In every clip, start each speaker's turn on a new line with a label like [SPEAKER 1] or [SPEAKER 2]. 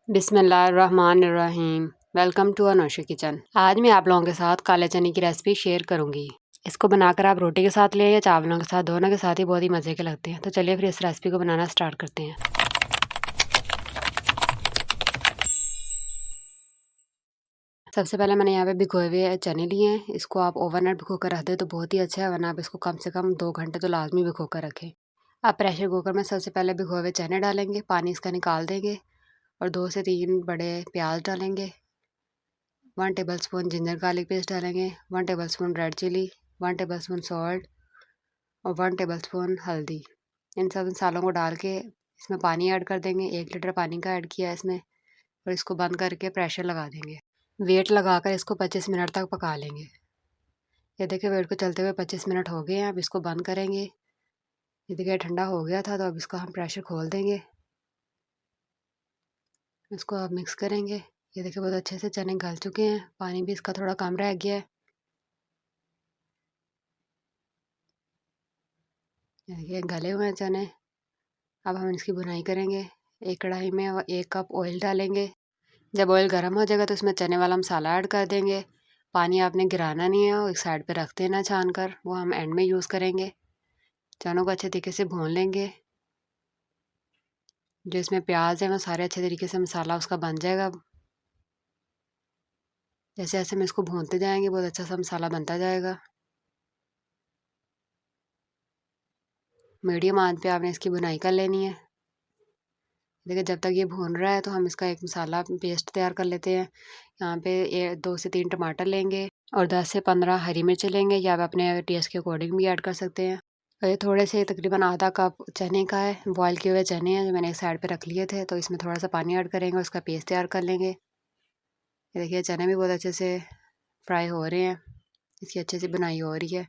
[SPEAKER 1] बिस्मिल्लाहिर्रहमानिर्रहीम। Welcome to Anoshi kitchen. आज मैं आप लोगों के साथ काले चने की रेसिपी शेयर करूंगी। इसको बनाकर आप रोटी के साथ लें या चावलों के साथ, दोनों के साथ ही बहुत ही मज़े के लगते हैं। तो चलिए फिर इस रेसिपी को बनाना स्टार्ट करते हैं। सबसे पहले मैंने यहाँ पे भिगोए हुए चने लिए हैं। इसको आप ओवरनाइट भिगो कर रख दें तो बहुत ही अच्छा है, वरना आप इसको कम से कम 2 घंटे तो लाजमी भिगो कर रखें। आप प्रेशर कुकर में सबसे पहले भिगोए हुए चने डालेंगे, पानी इसका निकाल देंगे और 2 से 3 बड़े प्याज डालेंगे। 1 टेबलस्पून जिंजर गार्लिक पेस्ट डालेंगे, 1 tablespoon red chilli, 1 tablespoon salt और 1 टेबलस्पून हल्दी। इन सब मसालों को डाल के इसमें पानी ऐड कर देंगे। 1 लीटर पानी का ऐड किया है इसमें और इसको बंद करके प्रेशर लगा देंगे। वेट लगाकर इसको 25 मिनट तक पका लेंगे। ये देखिए वेट को चलते हुए 25 मिनट हो गए हैं। अब इसको बंद करेंगे। ये देखिए ठंडा हो गया था, तो अब इसका हम प्रेशर खोल देंगे। इसको आप मिक्स करेंगे। ये देखिए बहुत अच्छे से चने गल चुके हैं, पानी भी इसका थोड़ा कम रह गया है। ये गले हुए हैं चने। अब हम इसकी भुनाई करेंगे। एक कढ़ाई में 1 कप ऑयल डालेंगे। जब ऑयल गर्म हो जाएगा तो इसमें चने वाला मसाला ऐड कर देंगे। पानी आपने गिराना नहीं है, एक साइड पे रख देना छान कर, वो हम एंड में यूज़ करेंगे। चनों को अच्छे तरीके से भून लेंगे। जो इसमें प्याज है वो सारे अच्छे तरीके से मसाला उसका बन जाएगा। जैसे जैसे हम इसको भूनते जाएंगे बहुत अच्छा सा मसाला बनता जाएगा। मीडियम आंच पे आपने इसकी भुनाई कर लेनी है। देखिए जब तक ये भून रहा है तो हम इसका एक मसाला पेस्ट तैयार कर लेते हैं। यहाँ पे 2 से 3 टमाटर लेंगे और 10 से 15 हरी मिर्च लेंगे, या आप अपने टेस्ट के अकॉर्डिंग भी ऐड कर सकते हैं। और ये थोड़े से तकरीबन आधा कप चने का है, बॉयल किए हुए चने हैं जो मैंने एक साइड पे रख लिए थे। तो इसमें थोड़ा सा पानी ऐड करेंगे और उसका पेस्ट तैयार कर लेंगे। ये देखिए चने भी बहुत अच्छे से फ्राई हो रहे हैं, इसकी अच्छे से बुनाई हो रही है।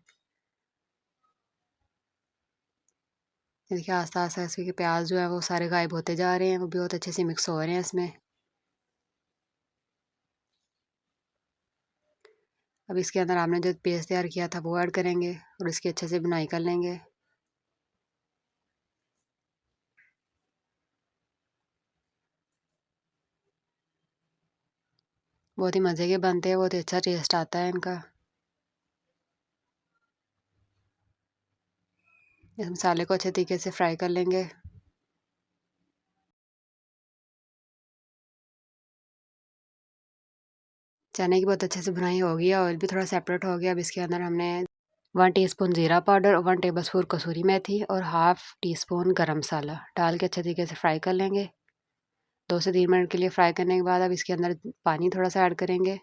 [SPEAKER 1] ये देखिए आस्ता आस्ता इसके प्याज जो है वो सारे गायब होते जा रहे हैं, वो भी बहुत अच्छे से मिक्स हो रहे हैं इसमें। अब इसके अंदर आपने जो पेस्ट तैयार किया था वो ऐड करेंगे और इसकी अच्छे से बुनाई कर लेंगे। बहुत ही मज़े के बनते हैं, बहुत ही अच्छा टेस्ट आता है इनका। इस मसाले को अच्छे तरीके से फ्राई कर लेंगे। चने की बहुत अच्छे से बुनाई हो गई है, ऑयल भी थोड़ा सेपरेट हो गया। अब इसके अंदर हमने 1 टीस्पून ज़ीरा पाउडर और 1 टेबलस्पून कसूरी मेथी और हाफ़ टी-स्पून गरम मसाला डाल के अच्छे तरीके से फ्राई कर लेंगे। 2 से 3 मिनट के लिए फ्राई करने के बाद अब इसके अंदर पानी थोड़ा सा ऐड करेंगे।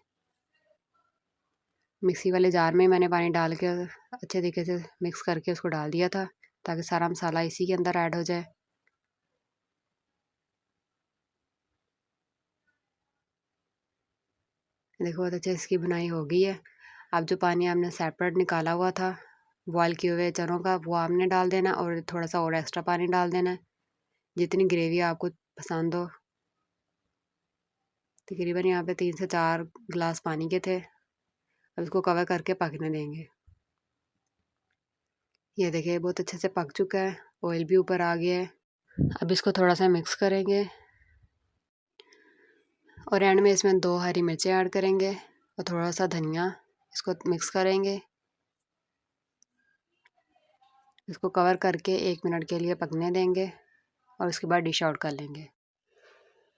[SPEAKER 1] मिक्सी वाले जार में मैंने पानी डाल के अच्छे तरीके से मिक्स करके उसको डाल दिया था, ताकि सारा मसाला इसी के अंदर ऐड हो जाए। देखो बहुत अच्छे इसकी बुनाई हो गई है। अब जो पानी आपने सेपरेट निकाला हुआ था बॉयल किए हुए चनों का, वो आपने डाल देना और थोड़ा सा और एक्स्ट्रा पानी डाल देना है, जितनी ग्रेवी आपको पसंद हो। तकरीबन यहाँ पे 3 से 4 गिलास पानी के थे। अब इसको कवर करके पकने देंगे। ये देखिए बहुत अच्छे से पक चुका है, ऑयल भी ऊपर आ गया है। अब इसको थोड़ा सा मिक्स करेंगे और एंड में इसमें 2 हरी मिर्चें ऐड करेंगे और थोड़ा सा धनिया। इसको मिक्स करेंगे। इसको कवर करके 1 मिनट के लिए पकने देंगे और उसके बाद डिश आउट कर लेंगे।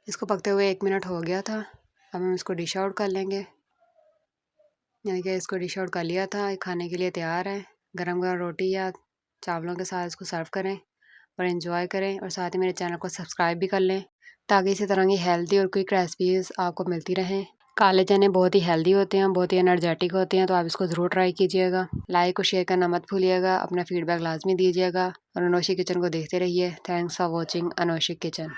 [SPEAKER 1] इसको पकते हुए 1 मिनट हो गया था। अब हम इसको डिश आउट कर लेंगे। यानी कि इसको डिश आउट कर लिया था, खाने के लिए तैयार है। गरम गरम रोटी या चावलों के साथ इसको सर्व करें और एंजॉय करें, और साथ ही मेरे चैनल को सब्सक्राइब भी कर लें, ताकि इसी तरह की हेल्दी और क्विक रेसिपीज़ आपको मिलती रहें। काले चने बहुत ही हेल्दी होते हैं, बहुत ही एनर्जेटिक होते हैं, तो आप इसको ज़रूर ट्राई कीजिएगा। लाइक और शेयर करना मत भूलिएगा, अपना फीडबैक लाजमी दीजिएगा और अनोशी किचन को देखते रहिए। Thanks for watching Anoshi kitchen.